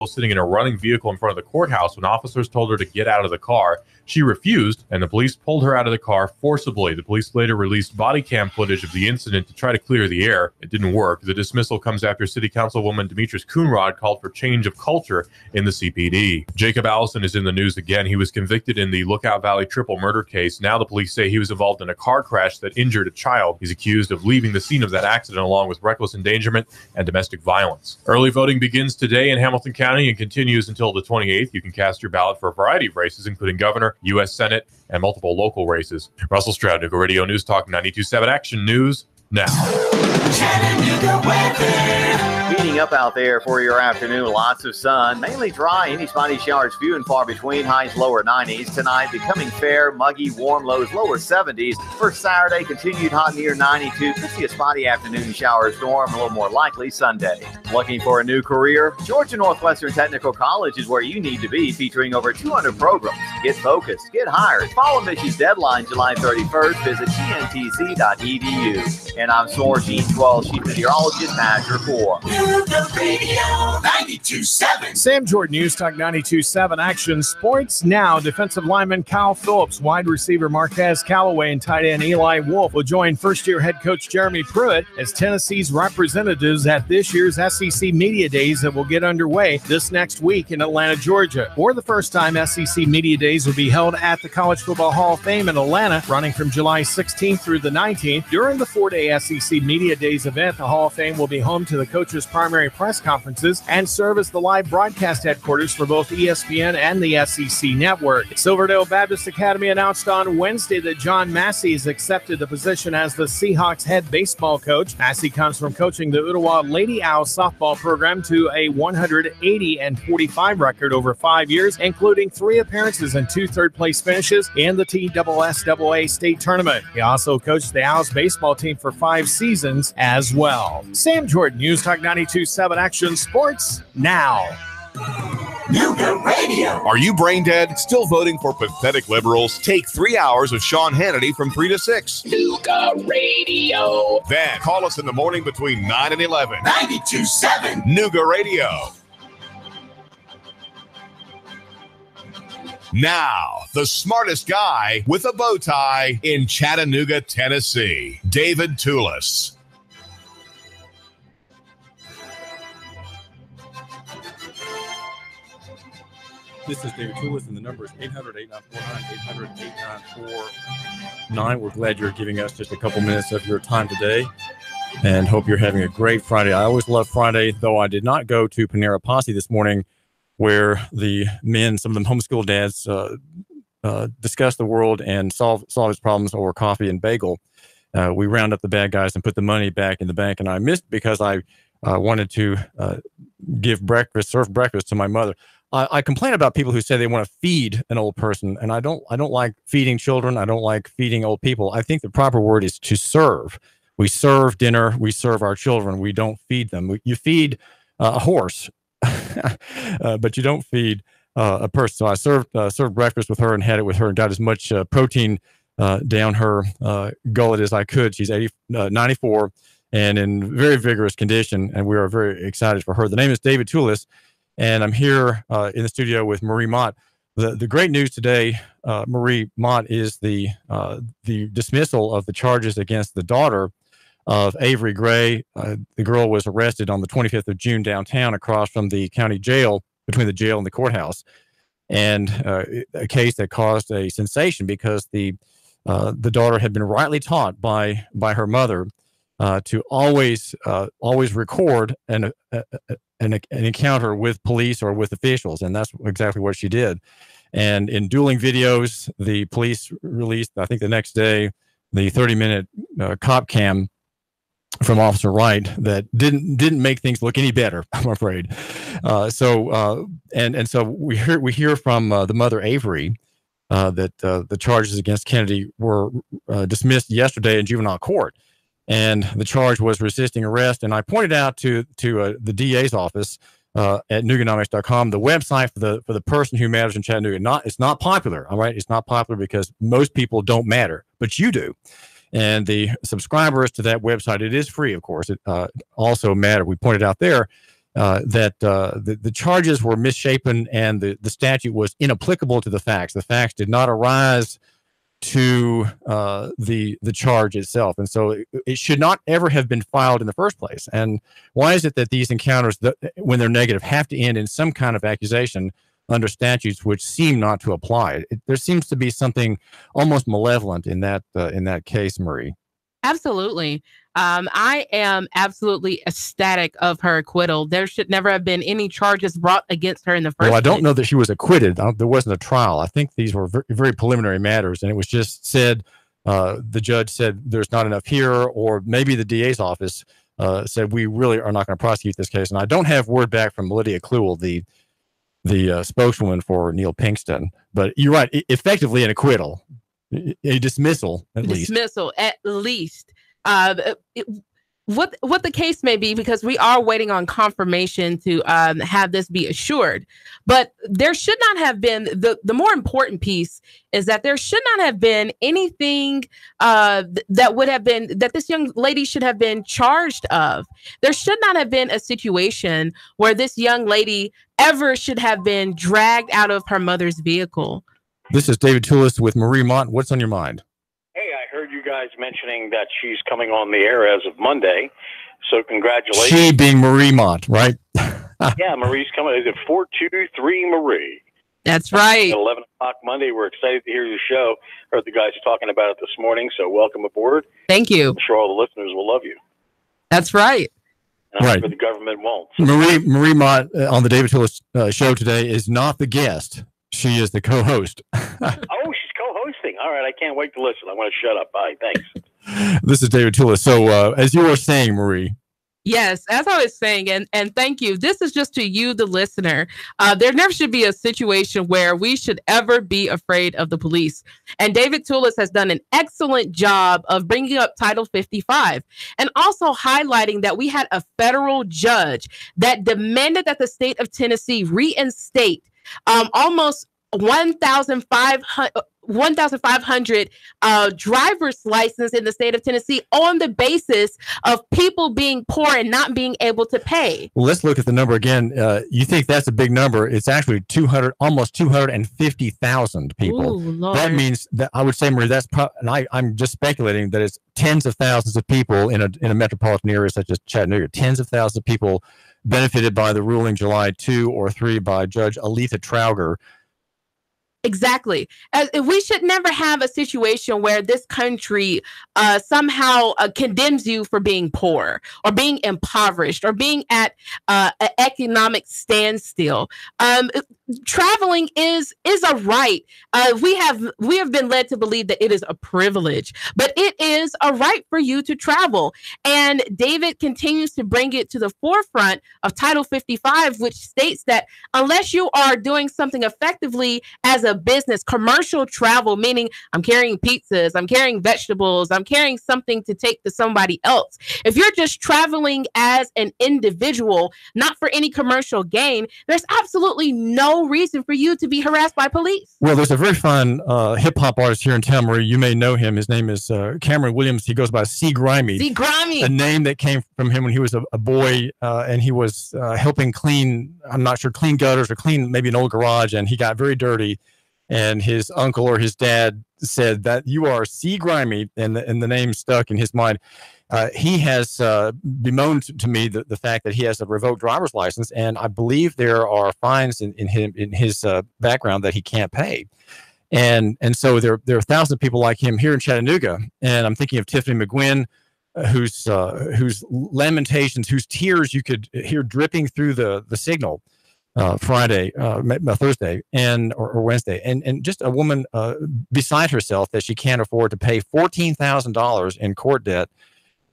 sitting in a running vehicle in front of the courthouse when officers told her to get out of the car. She refused, and the police pulled her out of the car forcibly. The police later released body cam footage of the incident to try to clear the air. It didn't work. The dismissal comes after City Councilwoman Demetrius Coonrod called for change of culture in the CPD. Jacob Allison is in the news again. He was convicted in the Lookout Valley triple murder case. Now the police say he was involved in a car crash that injured a child. He's accused of leaving the scene of that accident along with reckless endangerment and domestic violence. Early voting begins today in Hamilton County and continues until the 28th. You can cast your ballot for a variety of races, including governor, U.S. Senate, and multiple local races. Russell Stroud, Nuga Radio News Talk 92.7 Action News now. Chattanooga weather. Heating up out there for your afternoon. Lots of sun, mainly dry. Any spotty showers few and far between. Highs lower 90s. Tonight becoming fair, muggy, warm. Lows lower 70s. For Saturday, continued hot near 92. Could see a spotty afternoon shower storm. A little more likely Sunday. Looking for a new career? Georgia Northwestern Technical College is where you need to be, featuring over 200 programs. Get focused. Get hired. Follow Michi's deadline July 31st. Visit tntc.edu. And I'm Soar Gene 12, Chief Meteorologist, Azure 4. Radio 92.7. Sam Jordan, News Talk 92.7 Action Sports. Now, defensive lineman Kyle Phillips, wide receiver Marquez Callaway, and tight end Eli Wolf will join first-year head coach Jeremy Pruitt as Tennessee's representatives at this year's SEC Media Days that will get underway this next week in Atlanta, Georgia. For the first time, SEC Media Days will be held at the College Football Hall of Fame in Atlanta, running from July 16th through the 19th. During the four-day SEC Media Days event, the Hall of Fame will be home to the coaches' primary press conferences and serve as the live broadcast headquarters for both ESPN and the SEC Network. Silverdale Baptist Academy announced on Wednesday that John Massey has accepted the position as the Seahawks head baseball coach. Massey comes from coaching the Ottawa Lady Owls softball program to a 180-45 record over 5 years, including 3 appearances and 2 third-place finishes in the TSSAA state tournament. He also coached the Owls baseball team for 5 seasons as well. Sam Jordan, News Talk 92.7 Action Sports now. Nuga Radio. Are you brain dead? Still voting for pathetic liberals? Take 3 hours of Sean Hannity from 3 to 6. Nuga Radio. Then call us in the morning between 9 and 11. 92.7 Nuga Radio. Now, the smartest guy with a bow tie in Chattanooga, Tennessee, David Toulis. This is David Toulis, and the number is 800-8949, 800-8949. We're glad you're giving us just a couple minutes of your time today, and hope you're having a great Friday. I always love Friday, though I did not go to Panera Posse this morning, where the men, some of them homeschool dads, discuss the world and solve its problems over coffee and bagel. We round up the bad guys and put the money back in the bank, and I missed because I wanted to serve breakfast to my mother. I complain about people who say they want to feed an old person, and I don't like feeding children. I don't like feeding old people. I think the proper word is to serve. We serve dinner. We serve our children. We don't feed them. You feed a horse, but you don't feed a person. So I served breakfast with her and had it with her and got as much protein down her gullet as I could. She's 94 and in very vigorous condition, and we are very excited for her. The name is David Toulis. And I'm here in the studio with Marie Mott. The great news today, Marie Mott, is the dismissal of the charges against the daughter of Avery Gray. The girl was arrested on the 25th of June downtown across from the county jail, between the jail and the courthouse. And a case that caused a sensation because the daughter had been rightly taught by her mother to always record an encounter with police or with officials, and that's exactly what she did. And in dueling videos, the police released, I think the next day, the 30-minute cop cam from Officer Wright that didn't make things look any better, I'm afraid. So we hear from the mother Avery that the charges against Kennedy were dismissed yesterday in juvenile court. And the charge was resisting arrest. And I pointed out to the DA's office at Nuganomics.com, the website for the person who matters in Chattanooga. It's not popular, all right? It's not popular because most people don't matter, but you do. And the subscribers to that website, it is free, of course. It also matter. We pointed out there. that the charges were misshapen and the statute was inapplicable to the facts. The facts did not arise to the charge itself, and so it should not ever have been filed in the first place. And why is it that these encounters, when they're negative, have to end in some kind of accusation under statutes which seem not to apply? There seems to be something almost malevolent in that case, Marie. Absolutely. I am absolutely ecstatic of her acquittal. There should never have been any charges brought against her in the first place. Well, I don't know that she was acquitted. There wasn't a trial. I think these were very, very preliminary matters, and it was just said, the judge said there's not enough here, or maybe the DA's office said we really are not going to prosecute this case. And I don't have word back from Lydia Kluel, the spokeswoman for Neil Pinkston, but you're right, effectively an acquittal. A dismissal, at least. Dismissal, at least. What the case may be, because we are waiting on confirmation to have this be assured. But there should not have been, the more important piece is that there should not have been anything that would have been, that this young lady should have been charged of. There should not have been a situation where this young lady ever should have been dragged out of her mother's vehicle. This is David Toulis with Marie Mott. What's on your mind? Hey, I heard you guys mentioning that she's coming on the air as of Monday. So congratulations. She being Marie Mott, right? Yeah, Marie's coming. Is it 423 Marie? That's right. At 11 o'clock Monday. We're excited to hear your show. Heard the guys talking about it this morning. So welcome aboard. Thank you. I'm sure all the listeners will love you. That's right. And I'm sure the government won't. Marie Mott on the David Toulis show today is not the guest. She is the co-host. Oh, she's co-hosting. All right, I can't wait to listen. I want to shut up. Bye. Thanks. This is David Toulis. So, as you were saying, Marie. Yes, as I was saying, and thank you. This is just to you, the listener. There never should be a situation where we should ever be afraid of the police. And David Toulis has done an excellent job of bringing up Title 55 and also highlighting that we had a federal judge that demanded that the state of Tennessee reinstate almost 1,500 driver's license in the state of Tennessee on the basis of people being poor and not being able to pay. Well, let's look at the number again. You think that's a big number. It's actually almost 250,000 people. Ooh, that means that I would say, Marie, that's and I'm just speculating that it's tens of thousands of people in a metropolitan area such as Chattanooga. Tens of thousands of people benefited by the ruling July 2 or 3 by Judge Aletha Trauger. Exactly. We should never have a situation where this country somehow condemns you for being poor or being impoverished or being at an economic standstill. Traveling is a right. We have been led to believe that it is a privilege, but it is a right for you to travel. And David continues to bring it to the forefront of Title 55, which states that unless you are doing something effectively as a business, commercial travel, meaning I'm carrying pizzas, I'm carrying vegetables, I'm carrying something to take to somebody else. If you're just traveling as an individual, not for any commercial gain, there's absolutely no reason for you to be harassed by police. Well, there's a very fun hip-hop artist here in town, Marie. You may know him. His name is Cameron Williams. He goes by C. Grimy. C. Grimy. A name that came from him when he was a boy, and he was helping clean gutters or clean maybe an old garage, and he got very dirty. And his uncle or his dad said that you are C. Grimy, and the name stuck in his mind. He has bemoaned to me the fact that he has a revoked driver's license, and I believe there are fines in his background that he can't pay. And so there are thousands of people like him here in Chattanooga, and I'm thinking of Tiffany McGuinn, whose lamentations, whose tears you could hear dripping through the signal. Thursday or Wednesday, and just a woman beside herself that she can't afford to pay $14,000 in court debt,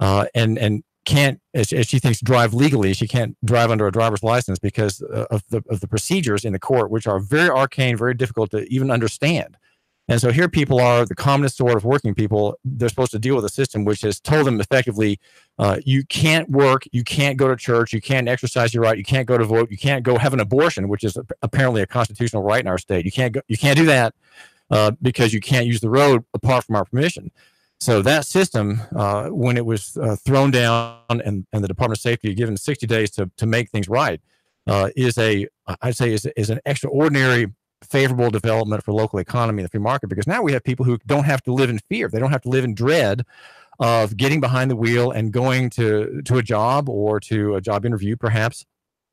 and can't, as she thinks, drive legally. She can't drive under a driver's license because of the procedures in the court, which are very arcane, very difficult to even understand. And so here people are, the commonest sort of working people. They're supposed to deal with a system which has told them effectively, you can't work, you can't go to church, you can't exercise your right, you can't go to vote, you can't go have an abortion, which is apparently a constitutional right in our state. You can't do that because you can't use the road apart from our permission. So that system, when it was thrown down and the Department of Safety given 60 days to make things right, is an extraordinary favorable development for local economy and the free market, because now we have people who don't have to live in fear. They don't have to live in dread of getting behind the wheel and going to a job or to a job interview, perhaps.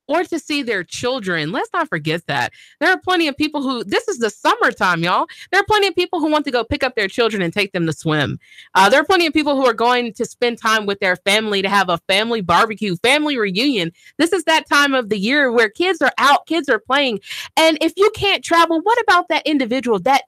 Or to see their children. Let's not forget that. There are plenty of people who, this is the summertime, y'all. There are plenty of people who want to go pick up their children and take them to swim. There are plenty of people who are going to spend time with their family to have a family barbecue, family reunion. This is that time of the year where kids are out, kids are playing. And if you can't travel, what about that individual, that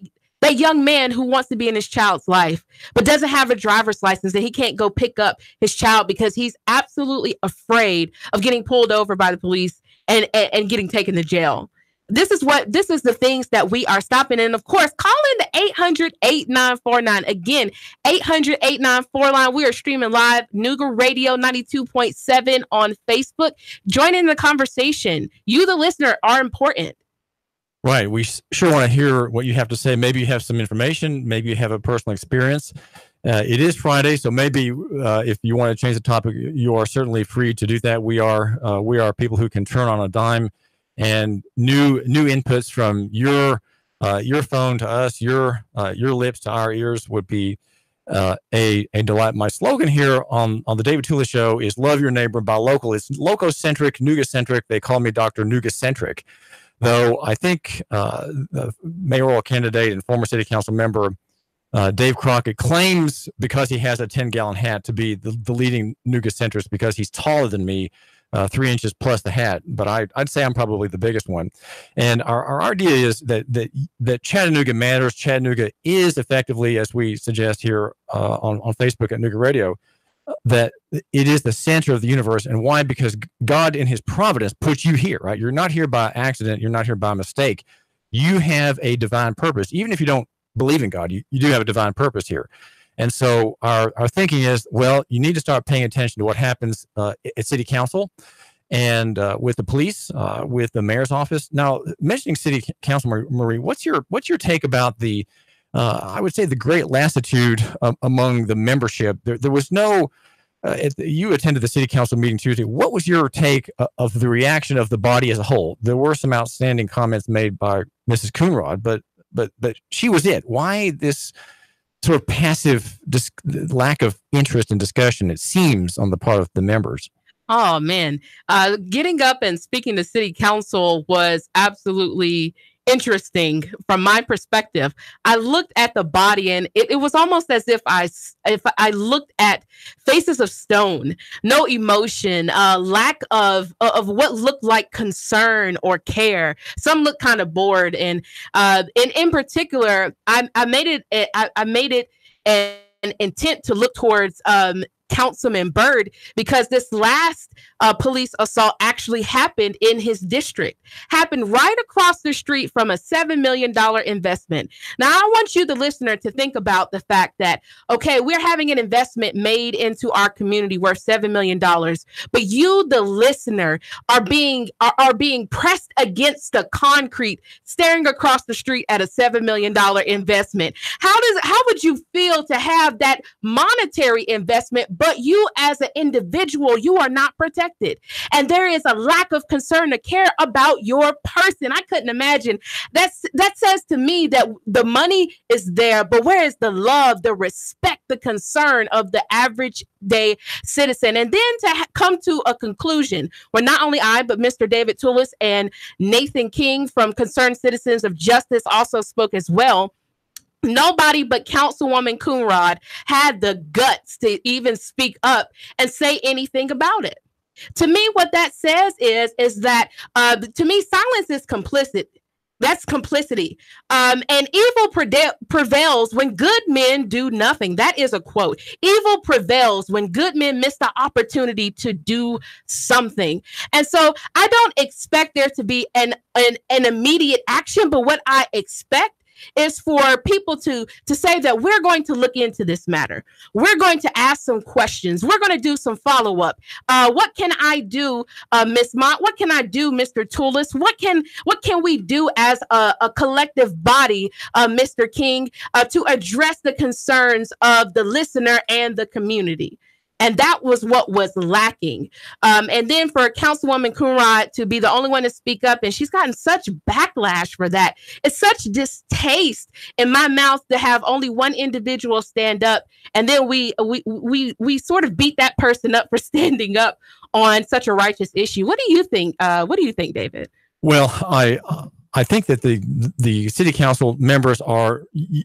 young man who wants to be in his child's life, but doesn't have a driver's license, that he can't go pick up his child because he's absolutely afraid of getting pulled over by the police and getting taken to jail? This is the things that we are stopping. And of course, call in the 800-8949. Again, 800-8949. We are streaming live, Nougat Radio 92.7 on Facebook. Join in the conversation. You, the listener, are important. Right. We sure want to hear what you have to say. Maybe you have some information. Maybe you have a personal experience. It is Friday, so maybe if you want to change the topic, you are certainly free to do that. We are people who can turn on a dime, and new inputs from your phone to us, your lips to our ears would be a delight. My slogan here on the David Tula Show is "Love your neighbor, buy local." It's loco-centric, nougat-centric. They call me Dr. Nougat-centric. Though I think the mayoral candidate and former city council member Dave Crockett claims, because he has a 10-gallon hat, to be the leading nougat-centrist because he's taller than me, 3 inches plus the hat. But I'd say I'm probably the biggest one. And our idea is that Chattanooga matters. Chattanooga is effectively, as we suggest here on Facebook at Nougat Radio, that it is the center of the universe. And why? Because God in his providence put you here, right? You're not here by accident. You're not here by mistake. You have a divine purpose. Even if you don't believe in God, you do have a divine purpose here. And so our thinking is, well, you need to start paying attention to what happens at city council and with the police, with the mayor's office. Now, mentioning city council, Marie, what's your take about the I would say the great lassitude among the membership? There was no, you attended the city council meeting Tuesday. What was your take of the reaction of the body as a whole? There were some outstanding comments made by Mrs. Coonrod, but she was it. Why this sort of passive lack of interest and discussion, it seems, on the part of the members? Oh, man. Getting up and speaking to city council was absolutely interesting from my perspective. I looked at the body and it was almost as if I looked at faces of stone, no emotion, lack of what looked like concern or care. Some looked kind of bored, and in particular, I made it an intent to look towards Councilman Byrd, because this last police assault actually happened in his district, happened right across the street from a $7 million investment. Now, I want you, the listener, to think about the fact that, okay, we're having an investment made into our community worth $7 million, but you, the listener, are being pressed against the concrete, staring across the street at a $7 million investment. How would you feel to have that monetary investment, but you as an individual, you are not protected? And there is a lack of concern or care about your person. I couldn't imagine. That says to me that the money is there, but where is the love, the respect, the concern of the average day citizen? And then to come to a conclusion where not only I, but Mr. David Toulis and Nathan King from Concerned Citizens of Justice also spoke as well. Nobody but Councilwoman Coonrod had the guts to even speak up and say anything about it. To me, what that says is that, to me, silence is complicit. That's complicity. And evil prevails when good men do nothing. That is a quote. Evil prevails when good men miss the opportunity to do something. And so I don't expect there to be an immediate action, but what I expect is for people to say that we're going to look into this matter. We're going to ask some questions. We're going to do some follow-up. What can I do, Ms. Mott? What can I do, Mr. Toulis? What can we do as a collective body, Mr. King, to address the concerns of the listener and the community? And that was what was lacking. And then for Councilwoman Coonrod to be the only one to speak up, and she's gotten such backlash for that. It's such distaste in my mouth to have only one individual stand up, and then we sort of beat that person up for standing up on such a righteous issue. What do you think? What do you think, David? Well, I think that the city council members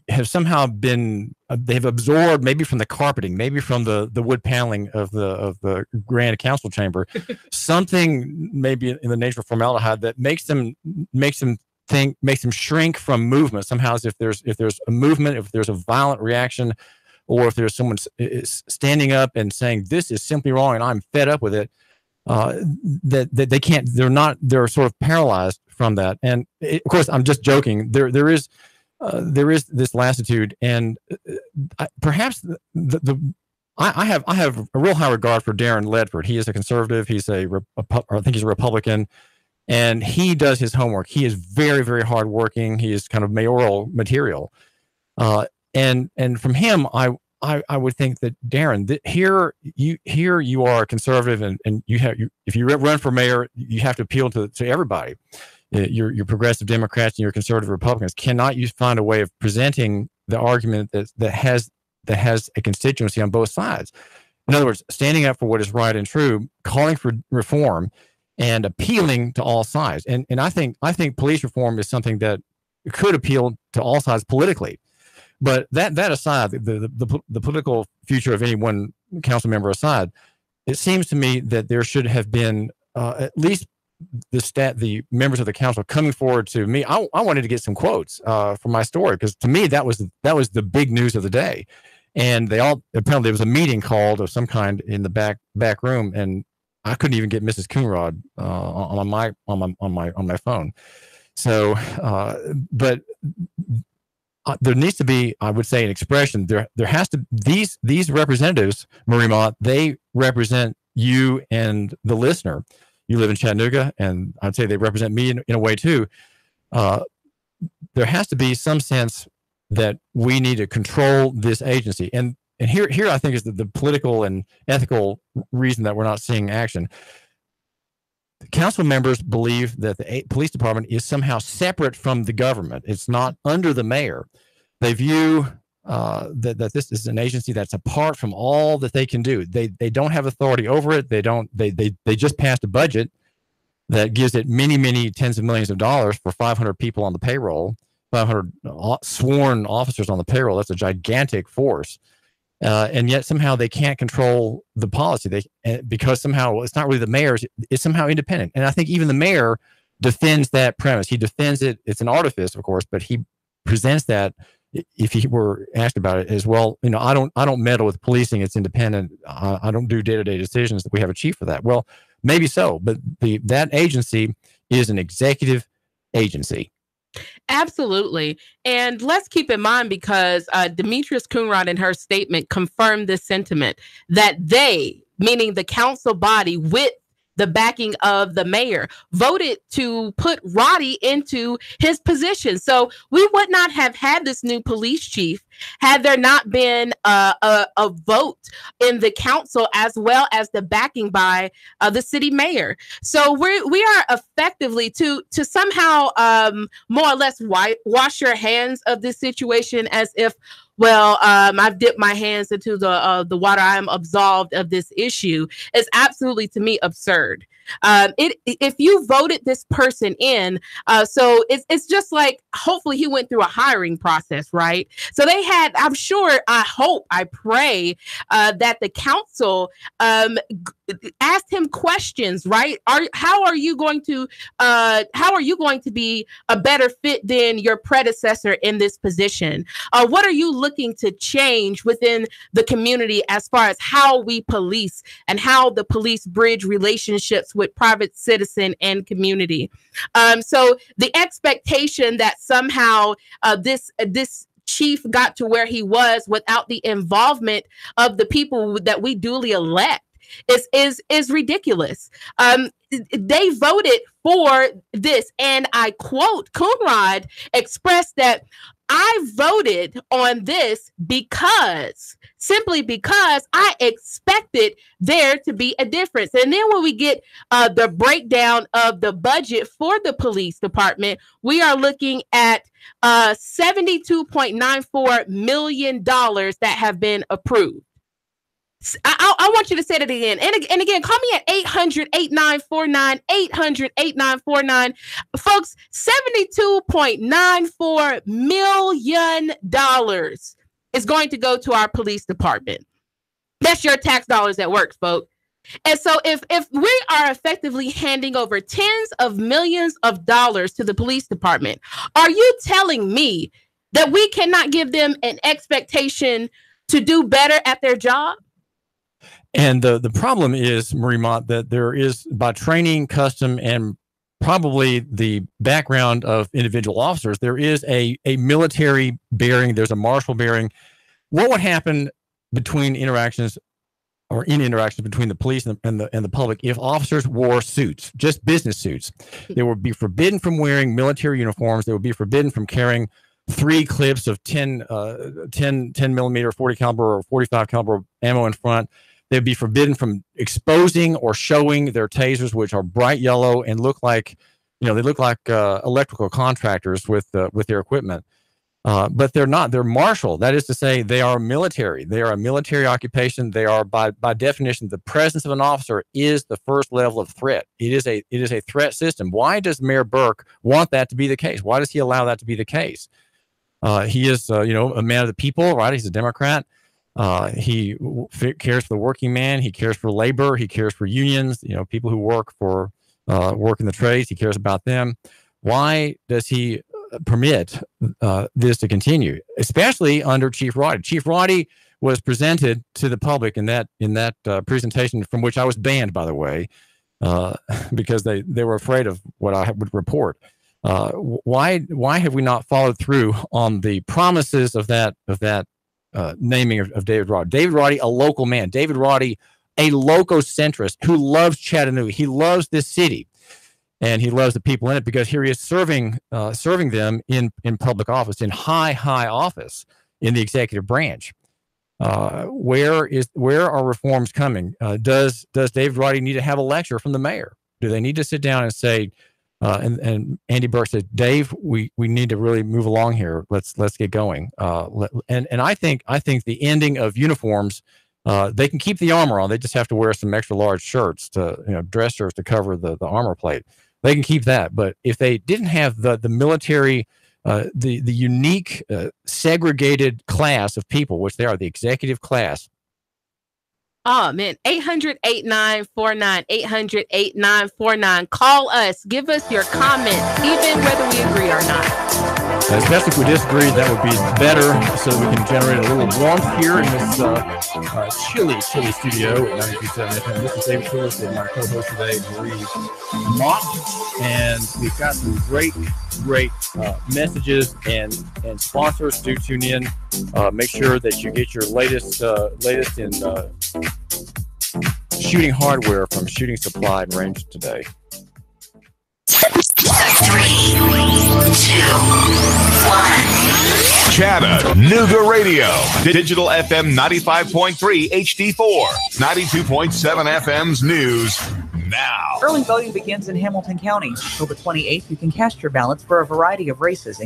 have somehow been they've absorbed, maybe from the carpeting, maybe from the wood paneling of the grand council chamber, something maybe in the nature of formaldehyde that makes them shrink from movement somehow. As if there's a movement, if there's a violent reaction, or if there's someone standing up and saying this is simply wrong and I'm fed up with it, that they can't. They're sort of paralyzed from that. And of course, I'm just joking. There is this lassitude, and perhaps I have a real high regard for Darren Ledford. He is a conservative. I think he's a Republican, and he does his homework. He is very, very hardworking. He is kind of mayoral material, and from him, I would think that Darren, here you are a conservative, and if you run for mayor, you have to appeal to everybody. Your progressive Democrats and your conservative Republicans. Cannot you find a way of presenting the argument that has a constituency on both sides? In other words, standing up for what is right and true, calling for reform, and appealing to all sides. And I think police reform is something that could appeal to all sides politically. But that aside, the political future of any one council member aside, it seems to me that there should have been at least the members of the council coming forward to me. I wanted to get some quotes for my story, because to me that was the big news of the day. And apparently there was a meeting called of some kind in the back room, and I couldn't even get Mrs. Coonrod on my phone. So, but there needs to be, I would say, an expression. There has to these representatives, Marie Mott, they represent you and the listener. You live in Chattanooga, and I'd say they represent me in a way too. There has to be some sense that we need to control this agency, and here I think is the political and ethical reason that we're not seeing action. The council members believe that the police department is somehow separate from the government. It's not under the mayor. They view that this is an agency that's apart from all that they can do. They don't have authority over it. They just passed a budget that gives it many tens of millions of dollars for 500 people on the payroll, 500 sworn officers on the payroll. That's a gigantic force. And yet somehow they can't control the policy. Because somehow it's not really the mayor's, it's somehow independent. And I think even the mayor defends that premise. He defends it. It's an artifice, of course, but he presents that, if he were asked about it, as well. I don't meddle with policing. It's independent. I don't do day-to-day decisions. We have a chief for that. Well, maybe so, but that agency is an executive agency. Absolutely. And let's keep in mind, because Demetrius Coonrod in her statement confirmed this sentiment, that they, meaning the council body with the backing of the mayor, voted to put Roddy into his position. So we would not have had this new police chief had there not been a vote in the council, as well as the backing by the city mayor. So we are effectively to somehow more or less wash your hands of this situation, as if, well, I've dipped my hands into the water, I am absolved of this issue, is absolutely, to me, absurd. If you voted this person in, so it's just like, hopefully he went through a hiring process, right? So they I'm sure, I hope, I pray that the council asked him questions, right? How are you going to be a better fit than your predecessor in this position? What are you looking to change within the community as far as how we police and how the police bridge relationships with private citizen and community? So the expectation that somehow this chief got to where he was without the involvement of the people that we duly elect is ridiculous. They voted for this, and I quote, Coonrod expressed that I voted on this simply because I expected there to be a difference. And then when we get the breakdown of the budget for the police department, we are looking at $72.94 million that have been approved. I want you to say that again. And again, call me at 800-8949, 800-8949. Folks, $72.94 million is going to go to our police department. That's your tax dollars at work, folks. And so if we are effectively handing over tens of millions of dollars to the police department, are you telling me that we cannot give them an expectation to do better at their job? And the problem is, Marie Mott, that there is, by training, custom, and probably the background of individual officers, there is a military bearing, there's a martial bearing. What would happen between interactions between the police and the public if officers wore suits, just business suits? They would be forbidden from wearing military uniforms. They would be forbidden from carrying 3 clips of 10 millimeter 40 caliber or 45 caliber ammo in front. They'd be forbidden from exposing or showing their tasers, which are bright yellow and look like electrical contractors with their equipment. But they're not. They're martial. That is to say, they are military. They are a military occupation. They are, by definition, the presence of an officer is the first level of threat. It is a threat system. Why does Mayor Burke want that to be the case? Why does he allow that to be the case? He is, a man of the people, right? He's a Democrat. He cares for the working man. He cares for labor. He cares for unions. People who work in the trades. He cares about them. Why does he permit this to continue, especially under Chief Roddy? Chief Roddy was presented to the public in that presentation, from which I was banned, by the way, because they were afraid of what I would report. Why have we not followed through on the promises of that naming of David Roddy? David Roddy, a local man. David Roddy, a loco-centrist who loves Chattanooga. He loves this city, and he loves the people in it, because here he is serving them in public office, in high office in the executive branch. Where are reforms coming? Does David Roddy need to have a lecture from the mayor? Do they need to sit down and say, and Andy Burke said, Dave, we need to really move along here. Let's get going. And I think the ending of uniforms, they can keep the armor on. They just have to wear some extra large shirts dress shirts to cover the armor plate. They can keep that. But if they didn't have the military, the unique segregated class of people, which they are, the executive class. Oh, man. 800-8949, 800-8949. Call us. Give us your comments, even whether we agree or not. Especially if we disagree, that would be better, so we can generate a little warmth here in this chilly studio at 92.7 FM. This is David Phillips and my co-host today, Marie Mott. And we've got some great messages and sponsors. Do tune in. Make sure that you get your latest in shooting hardware from Shooting Supply and Range today. 3, 2, 1. Chattanooga Radio. Digital FM 95.3 HD4. 92.7 FM's news now. Early voting begins in Hamilton County. October 28th, you can cast your ballots for a variety of races,